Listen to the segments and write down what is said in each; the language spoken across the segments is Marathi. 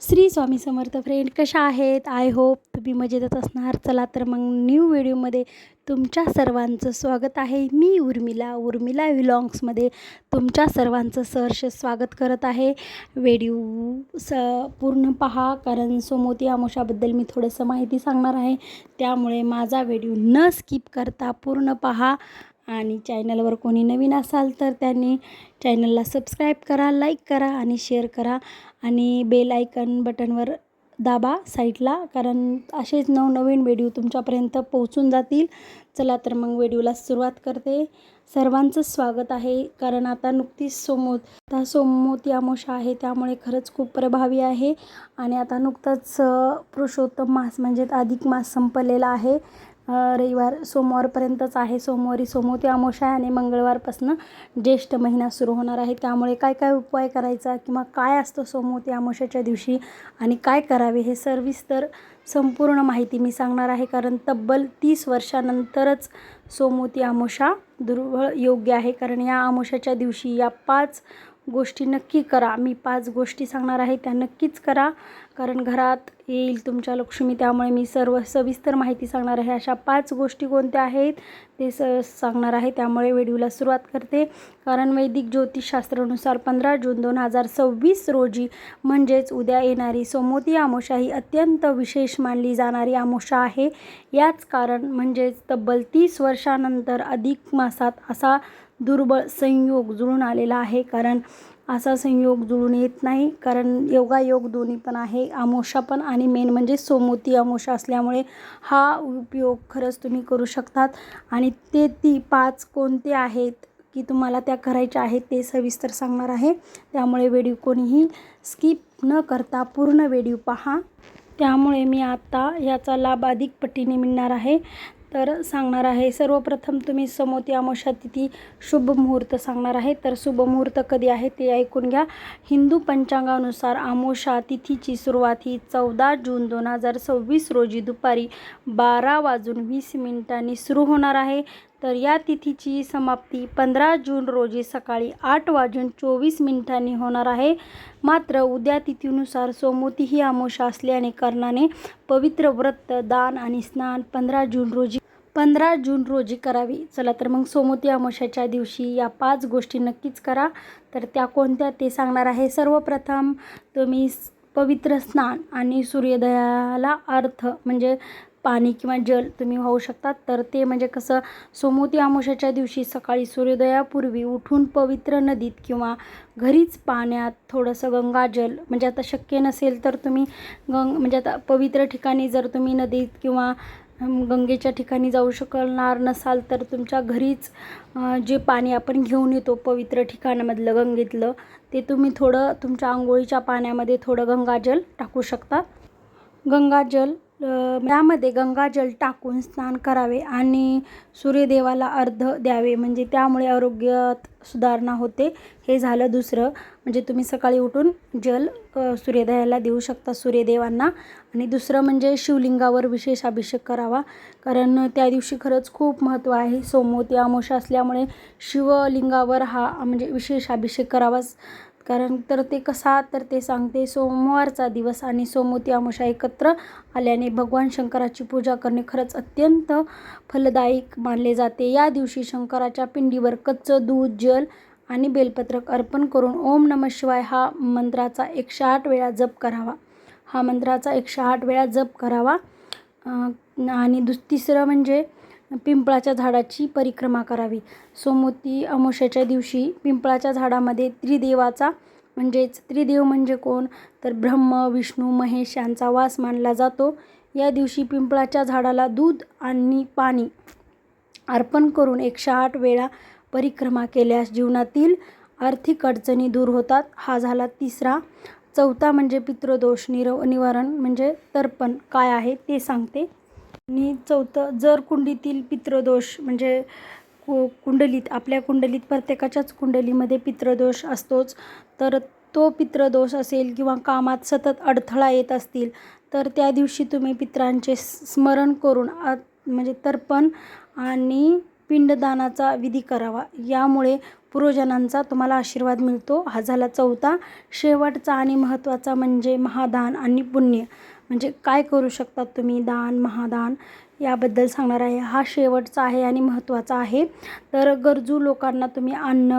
श्री स्वामी समर्थ फ्रेंड, कशा आहेत? आय होप तुम्ही मजेतच असणार. चला तर मग न्यू व्हिडिओमध्ये तुमच्या सर्वांचं स्वागत आहे. मी उर्मिला व्लॉग्समध्ये तुमच्या सर्वांचं सहर्ष स्वागत करत आहे. व्हिडिओ पूर्ण पहा, कारण सोमवती अमावस्याबद्दल मी थोडंसं माहिती सांगणार आहे. त्यामुळे माझा व्हिडिओ न स्किप करता पूर्ण पहा. आणि चॅनलवर कोणी नवीन असाल तर त्यांनी चॅनलला सबस्क्राईब करा, लाईक करा आणि शेअर करा आणि बेल आयकन बटनवर दाबा साईडला, कारण असेच नवनवीन व्हिडिओ तुमच्यापर्यंत पोहोचून जातील. चला तर मग व्हिडिओला सुरुवात करते. सर्वांचं स्वागत आहे. कारण आता नुकतीच सोमवती अमावस्या आहे, त्यामुळे खरंच खूप प्रभावी आहे. आणि आता नुकताच पुरुषोत्तम मास म्हणजे अधिक मास संपलेला आहे. सोमवारपर्यंतच आहे. सोमवारी सोमवती अमावस्या आणि मंगळवारपासून ज्येष्ठ महिना सुरू होणार आहे. त्यामुळे काय काय उपाय करायचा किंवा काय असतं सोमवती अमावस्याच्या दिवशी आणि काय करावे हे सविस्तर संपूर्ण माहिती मी सांगणार आहे. कारण तब्बल 30 वर्षानंतरच सोमवती अमावस्या दुर्बळ योग्य आहे. कारण या अमावस्याच्या दिवशी या 5 गोष्टी नक्की करा. मी 5 गोष्टी सांगणार आहे, त्या नक्कीच करा. कारण घरात येईल तुमच्या लक्ष्मी, त्यामुळे मी सर्व सविस्तर माहिती सांगणार आहे. अशा 5 गोष्टी कोणत्या आहेत ते सांगणार आहे. त्यामुळे व्हिडिओला सुरुवात करते. कारण वैदिक ज्योतिषशास्त्रानुसार 15 जून 2026 रोजी म्हणजेच उद्या येणारी सोमवती अमावस्या ही अत्यंत विशेष मानली जाणारी अमावस्या आहे. याच कारण म्हणजेच तब्बल 30 वर्षानंतर अधिक मासात असा दुर्बळ संयोग जुळून आलेला आहे. कारण असा संयोग जुळून येत नाही, कारण योगायोग दोन्ही पण आहे. अमावस्या पण आणि मेन म्हणजे सोमवती अमावस्या असल्यामुळे हा उपयोग खरंच तुम्ही करू शकतात. आणि ते 5 कोणते आहेत की तुम्हाला त्या करायच्या आहेत ते सविस्तर सांगणार आहे. त्यामुळे व्हिडिओ कोणीही स्किप न करता पूर्ण व्हिडिओ पहा. त्यामुळे मी आता याचा लाभ अधिक पटीने मिळणार आहे तर सांगणार आहे. सर्वप्रथम तुम्ही सोमवती अमावस्या तिथी शुभ मुहूर्त सांगणार आहे. तर शुभ मुहूर्त कधी आहे ते ऐकून घ्या. हिंदू पंचांगानुसार अमावस्या तिथीची सुरुवात ही 14 जून 2026 रोजी दुपारी 12:20 सुरू होणार आहे. तर या तिथीची समाप्ती 15 जून रोजी सकाळी 8:24 होणार आहे. मात्र उद्या तिथीनुसार सोमवती ही अमावस्या असल्याने कारणाने पवित्र व्रत, दान आणि स्नान 15 जून रोजी करावी. चला तर मग सोमवती अमावस्याच्या दिवशी या 5 गोष्टी नक्कीच करा. तर त्या कोणत्या ते सांगणार आहे. सर्वप्रथम तुम्ही पवित्र स्नान आणि सूर्योदयाला अर्थ म्हणजे पाणी किंवा जल तुम्ही वाहू शकतात. तर ते म्हणजे कसं, सोमवती अमावस्याच्या दिवशी सकाळी सूर्योदयापूर्वी उठून पवित्र नदीत किंवा घरीच पाण्यात थोडंसं गंगाजल, म्हणजे आता शक्य नसेल तर तुम्ही म्हणजे आता पवित्र ठिकाणी जर तुम्ही नदीत किंवा गंगेच्या ठिकाणी जाऊ शकणार नसाल तर तुमच्या घरीच जे पाणी आपण घेऊन येतो पवित्र ठिकाणामधलं गंगेतलं, ते तुम्ही थोडं तुमच्या आंघोळीच्या पाण्यामध्ये थोडं गंगाजल टाकू शकता. त्यामध्ये गंगाजल टाकून स्नान करावे आणि सूर्यदेवाला अर्घ्य द्यावे, म्हणजे त्यामुळे आरोग्यात सुधारणा होते. हे झालं दुसरं. म्हणजे तुम्ही सकाळी उठून जल सूर्योदयाला देऊ शकता सूर्यदेवांना. आणि दुसरं म्हणजे शिवलिंगावर विशेष अभिषेक करावा, कारण त्या दिवशी खरंच खूप महत्त्व आहे. सोमवती अमावस्या असल्यामुळे शिवलिंगावर हा म्हणजे विशेष अभिषेक करावाच. कारण तर ते कसा, तर ते सांगते. सोमवारचा दिवस आणि सोमवती अमावस्या एकत्र आल्याने भगवान शंकराची पूजा करणे खरंच अत्यंत फलदायक मानले जाते. या दिवशी शंकराच्या पिंडीवर कच्चं दूध, जल आणि बेलपत्रक अर्पण करून ओम नमः शिवाय हा मंत्राचा 108 वेळा जप करावा. आणि तिसरं म्हणजे पिंपळाच्या झाडाची परिक्रमा करावी. सोमवती अमावस्याच्या दिवशी पिंपळाच्या झाडामध्ये त्रिदेव म्हणजे कोण, तर ब्रह्म, विष्णू, महेश यांचा वास मानला जातो. या दिवशी पिंपळाच्या झाडाला दूध आणि पाणी अर्पण करून 108 वेळा परिक्रमा केल्यास जीवनातील आर्थिक अडचणी दूर होतात. हा झाला तिसरा. चौथा म्हणजे पितृदोष निवारण म्हणजे तर्पण काय आहे ते सांगते. आणि चौथं, जर कुंडलीतील पितृदोष म्हणजे आपल्या कुंडलीत प्रत्येकाच्याच कुंडलीमध्ये पितृदोष असतोच. तर तो पितृदोष असेल किंवा कामात सतत अडथळा येत असतील तर त्या दिवशी तुम्ही पितरांचे स्मरण करून म्हणजे तर्पण आणि पिंडदानाचा विधी करावा. यामुळे पूर्वजनांचा तुम्हाला आशीर्वाद मिळतो. हा झाला चौथा. शेवटचा आणि महत्त्वाचा म्हणजे महादान आणि पुण्य. म्हणजे काय करू शकतात तुम्ही दान, महादान याबद्दल सांगणार आहे. हा शेवटचा आहे आणि महत्त्वाचा आहे. तर गरजू लोकांना तुम्ही अन्न,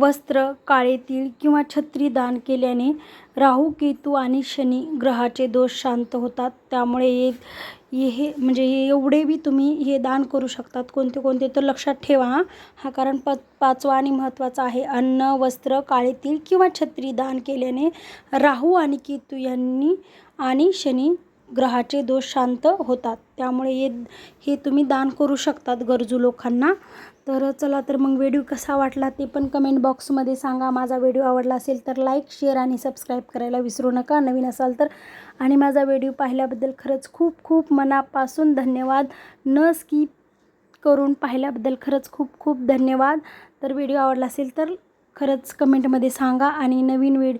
वस्त्र, काळे तीळ किंवा छत्री दान केल्याने राहू, केतू आणि शनी ग्रहाचे दोष शांत होतात. त्यामुळे हे म्हणजे एवढे बी तुम्ही हे दान करू शकतात. कोणते कोणते तर लक्षात ठेवा हा कारण पाचवा आणि महत्त्वाचा आहे. अन्न, वस्त्र, काळे तीळ किंवा छत्री दान केल्याने राहू आणि केतू यांनी आणि शनी ग्रहाचे दोष शांत होतात. त्यामुळे हे तुम्ही दान करू शकतात गरजू लोकांना. तर चला तर मग व्हिडिओ कसा वाटला ते पण कमेंट बॉक्समध्ये सांगा. माझा व्हिडिओ आवडला असेल तर लाईक, शेअर आणि सबस्क्राईब करायला विसरू नका नवीन असाल तर. आणि माझा व्हिडिओ पाहिल्याबद्दल खरंच खूप खूप मनापासून धन्यवाद. न स्किप करून पाहिल्याबद्दल खरंच खूप खूप धन्यवाद. तर व्हिडिओ आवडला असेल तर खरंच कमेंटमध्ये सांगा आणि नवीन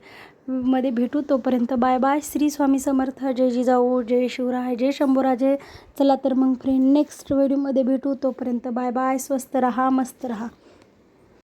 मध्ये भेटू. तोपर्यंत बाय बाय. श्री स्वामी समर्थ. जय जिजाऊ, जय शिवराय, जय शंभूराजे. चला तर मग फ्रेंड नेक्स्ट व्हिडिओमध्ये भेटू. तोपर्यंत बाय बाय. स्वस्त रहा, मस्त रहा.